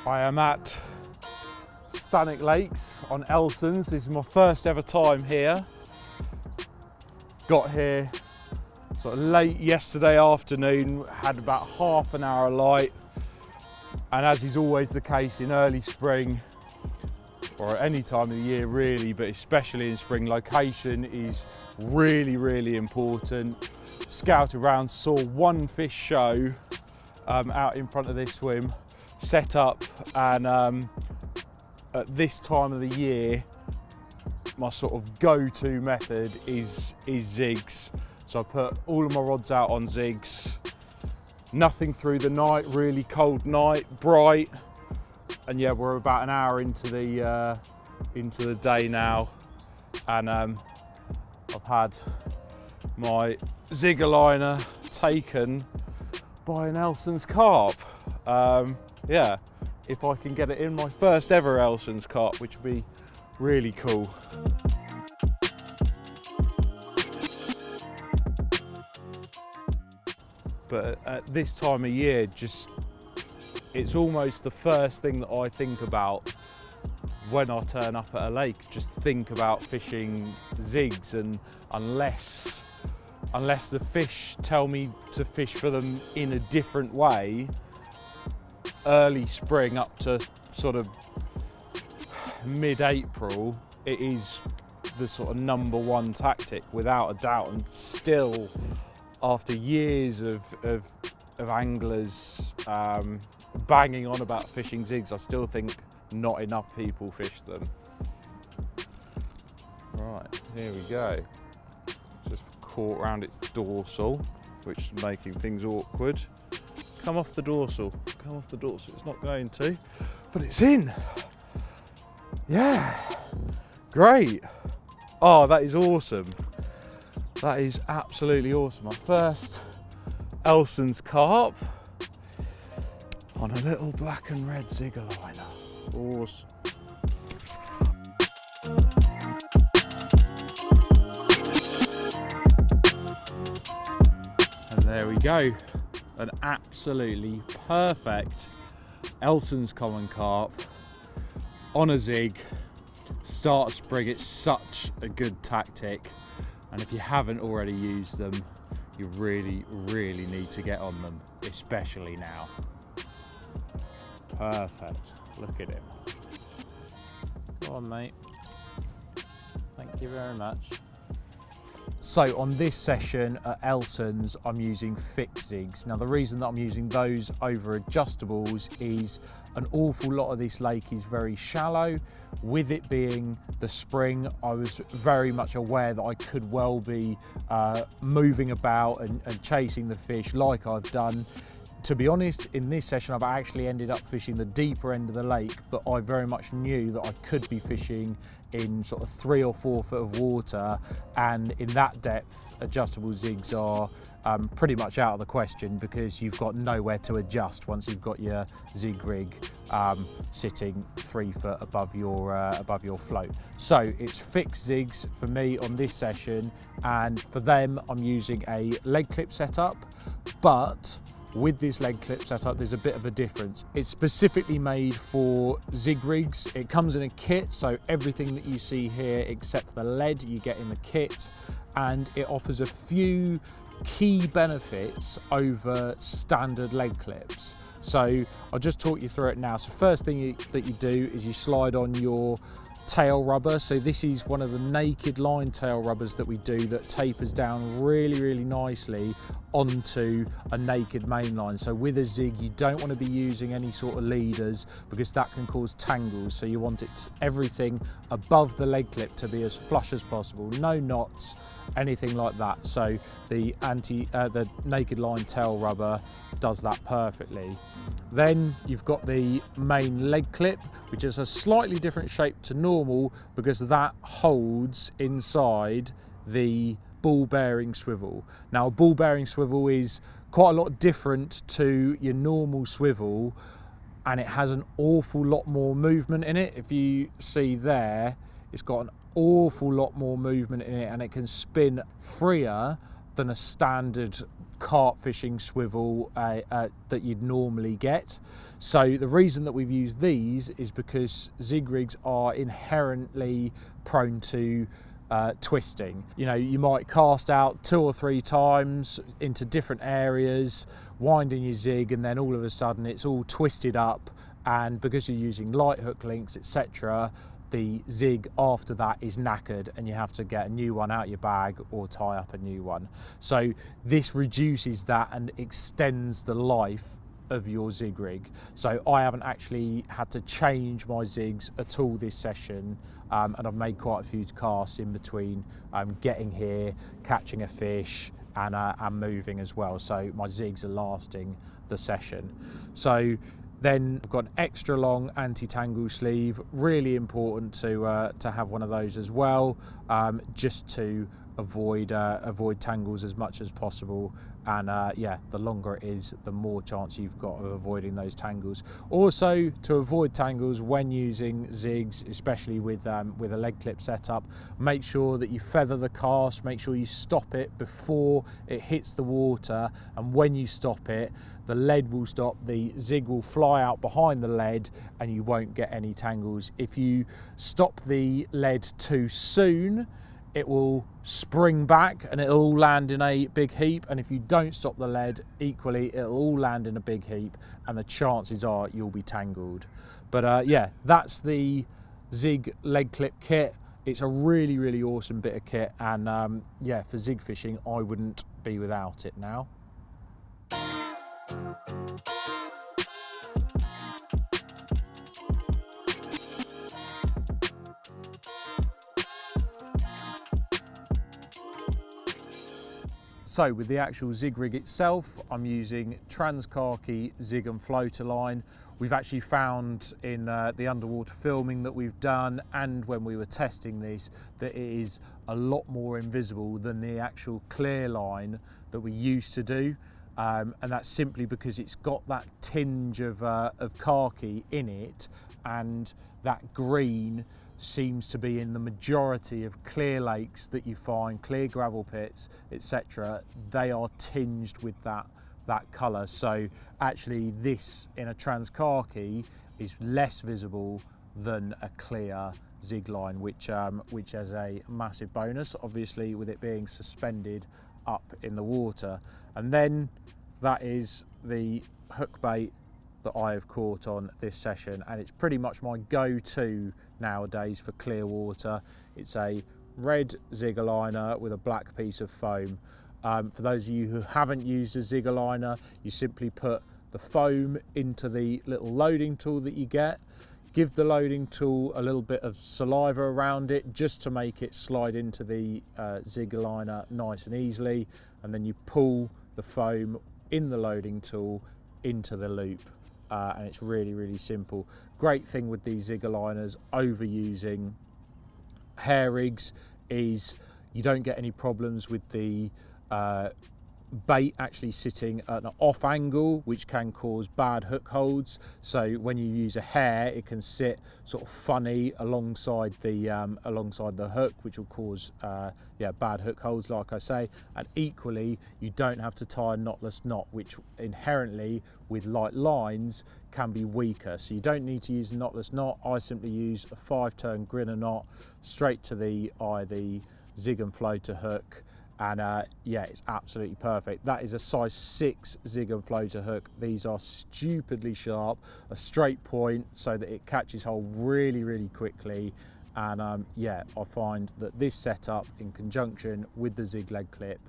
I am at Stanwick Lakes on Elsons. This is my first ever time here. Got here sort of late yesterday afternoon, had about half an hour of light, and as is always the case in early spring, or at any time of the year really, but especially in spring, location is really important. Scouted around, saw one fish show out in front of this swim, set up, and at this time of the year my sort of go-to method is Zigs. So I put all of my rods out on Zigs, nothing through the night, really cold night, bright, and yeah, we're about an hour into the day now, and I've had my Zig liner taken by an Elsons carp. Yeah, if I can get it in, my first ever Elsons carp, which would be really cool. But at this time of year, it's almost the first thing that I think about when I turn up at a lake. Just think about fishing Zigs, and unless the fish tell me to fish for them in a different way, early spring up to sort of mid-April, it is the sort of #1 tactic without a doubt. And still, after years of anglers banging on about fishing Zigs, I still think not enough people fish them. Right, here we go. Just caught around its dorsal, which is making things awkward. Come off the dorsal, come off the dorsal. It's not going to, but it's in. Yeah, great. Oh, that is awesome. That is absolutely awesome. My first Elsons carp on a little black and red Zig liner. Awesome. And there we go. An absolutely perfect Elsons common carp on a Zig. Start of spring, it's such a good tactic. And if you haven't already used them, you really need to get on them, especially now. Perfect. Look at him. Go on, mate. Thank you very much. So on this session at Elsons, I'm using fixed Zigs. Now the reason that I'm using those over adjustables is an awful lot of this lake is very shallow. With it being the spring, I was very much aware that I could well be moving about and chasing the fish like I've done. To be honest, in this session, I've actually ended up fishing the deeper end of the lake, but I very much knew that I could be fishing in sort of 3 or 4 foot of water, and in that depth, adjustable Zigs are pretty much out of the question because you've got nowhere to adjust once you've got your Zig rig sitting 3 foot above your float. So it's fixed Zigs for me on this session, and for them, I'm using a leg clip setup, but with this leg clip setup, there's a bit of a difference. It's specifically made for ZIG rigs. It comes in a kit, so everything that you see here except for the lead you get in the kit, and it offers a few key benefits over standard leg clips. So I'll just talk you through it now. So first thing that you do is you slide on your tail rubber. So this is one of the naked line tail rubbers that we do that tapers down really nicely onto a naked main line. So with a Zig, you don't want to be using any sort of leaders because that can cause tangles. So you want everything above the leg clip to be as flush as possible. No knots, anything like that. So the naked line tail rubber does that perfectly. Then you've got the main leg clip, which is a slightly different shape to normal because that holds inside the ball bearing swivel. Now, a ball bearing swivel is quite a lot different to your normal swivel, and it has an awful lot more movement in it. If you see there, it's got an awful lot more movement in it, and it can spin freer than a standard carp fishing swivel that you'd normally get. So the reason that we've used these is because ZIG rigs are inherently prone to twisting. You know, you might cast out 2 or 3 times into different areas, winding your zig, and then all of a sudden it's all twisted up, and because you're using light hook links, etc., the zig after that is knackered and you have to get a new one out your bag or tie up a new one. So this reduces that and extends the life of your zig rig. So I haven't actually had to change my zigs at all this session, and I've made quite a few casts in between getting here, catching a fish, and moving as well. So my zigs are lasting the session. So then I've got an extra long anti-tangle sleeve, really important to have one of those as well, just to avoid tangles as much as possible. And yeah, the longer it is, the more chance you've got of avoiding those tangles. Also, to avoid tangles when using zigs, especially with a leg clip setup, make sure that you feather the cast, make sure you stop it before it hits the water, and when you stop it, the lead will stop, the zig will fly out behind the lead, and you won't get any tangles. If you stop the lead too soon, it will spring back and it'll all land in a big heap, and if you don't stop the lead, equally it'll all land in a big heap, and the chances are you'll be tangled. But yeah, that's the Zig leg clip kit. It's a really, really awesome bit of kit, and yeah, for zig fishing I wouldn't be without it now. So with the actual zig rig itself, I'm using Trans-Khaki zig and floater line. We've actually found in the underwater filming that we've done, and when we were testing this, that it is a lot more invisible than the actual clear line that we used to do. And that's simply because it's got that tinge of khaki in it, and that green seems to be in the majority of clear lakes that you find, clear gravel pits, etc. They are tinged with that colour. So actually this in a Trans-Khaki is less visible than a clear zig line, which has a massive bonus, obviously, with it being suspended up in the water. And then that is the hook bait that I have caught on this session, and it's pretty much my go-to nowadays for clear water. It's a red zigger liner with a black piece of foam. For those of you who haven't used a zigger liner, you simply put the foam into the little loading tool that you get, give the loading tool a little bit of saliva around it just to make it slide into the zigger liner nice and easily, and then you pull the foam in the loading tool into the loop. And it's really, really simple. Great thing with these zigger liners over using hair rigs is you don't get any problems with the bait actually sitting at an off angle, which can cause bad hook holds. So when you use a hair, it can sit sort of funny alongside the hook, which will cause yeah, bad hook holds, like I say. And equally, you don't have to tie a knotless knot, which inherently with light lines can be weaker. So you don't need to use a knotless knot. I simply use a 5-turn grinner knot straight to the zig and floater hook, and yeah, it's absolutely perfect. That is a size 6 zig and floater hook. These are stupidly sharp, a straight point so that it catches hold really, really quickly. And yeah, I find that this setup in conjunction with the zig leg clip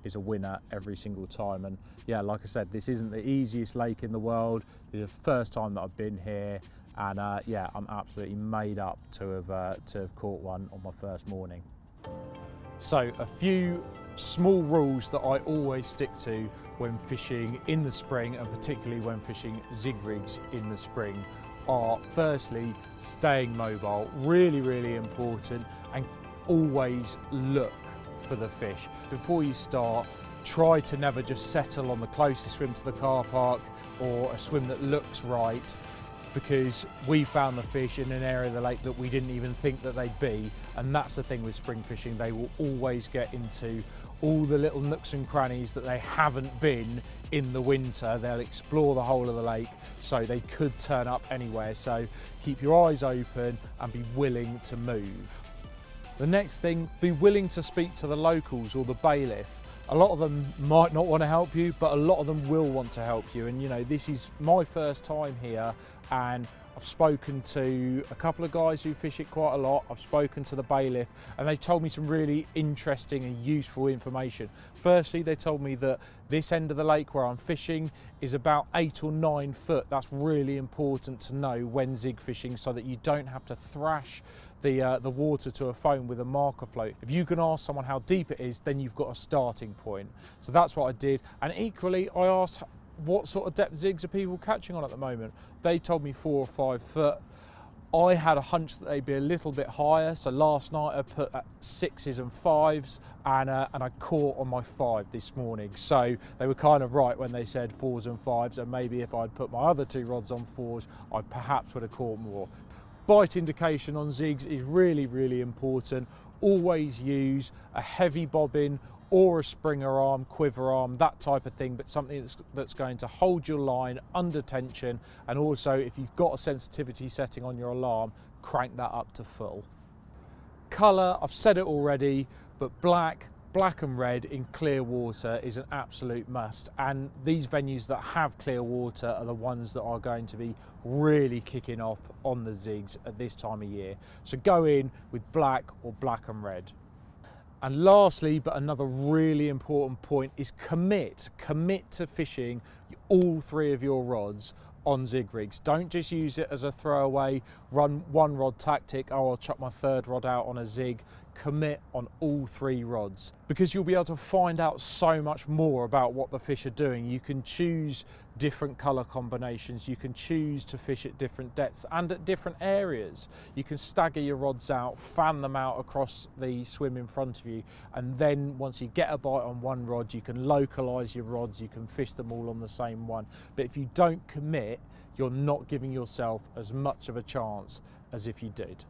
is a winner every single time. And yeah, like I said, this isn't the easiest lake in the world. This is the first time that I've been here, and yeah, I'm absolutely made up to have caught one on my first morning. So a few small rules that I always stick to when fishing in the spring, and particularly when fishing zig rigs in the spring, are firstly staying mobile, really, really important, and always look for the fish. Before you start, try to never just settle on the closest swim to the car park or a swim that looks right, because we found the fish in an area of the lake that we didn't even think that they'd be. And that's the thing with spring fishing, they will always get into all the little nooks and crannies that they haven't been in the winter. They'll explore the whole of the lake, so they could turn up anywhere. So keep your eyes open and be willing to move. The next thing, be willing to speak to the locals or the bailiff. A lot of them might not want to help you, but a lot of them will want to help you. And you know, this is my first time here, and I've spoken to a couple of guys who fish it quite a lot. I've spoken to the bailiff, and they told me some really interesting and useful information. Firstly, they told me that this end of the lake where I'm fishing is about 8 or 9 foot. That's really important to know when zig fishing, so that you don't have to thrash the water to a foam with a marker float. If you can ask someone how deep it is, then you've got a starting point. So that's what I did. And equally, I asked what sort of depth zigs are people catching on at the moment. They told me 4 or 5 foot. I had a hunch that they'd be a little bit higher, so last night I put at 6s and 5s, and I caught on my 5 this morning. So they were kind of right when they said 4s and 5s, and maybe if I'd put my other 2 rods on 4s, I perhaps would have caught more. Bite indication on zigs is really, really important. Always use a heavy bobbin or a springer arm, quiver arm, that type of thing, but something that's going to hold your line under tension. And also, if you've got a sensitivity setting on your alarm, crank that up to full. Colour, I've said it already, but black and red in clear water is an absolute must, and these venues that have clear water are the ones that are going to be really kicking off on the zigs at this time of year. So go in with black or black and red. And lastly, but another really important point, is commit to fishing all 3 of your rods on zig rigs. Don't just use it as a throwaway, run 1 rod tactic, oh, I'll chuck my 3rd rod out on a zig. Commit on all 3 rods, because you'll be able to find out so much more about what the fish are doing. You can choose different colour combinations, you can choose to fish at different depths and at different areas. You can stagger your rods out, fan them out across the swim in front of you, and then once you get a bite on 1 rod, you can localise your rods, you can fish them all on the same one. But if you don't commit, you're not giving yourself as much of a chance as if you did.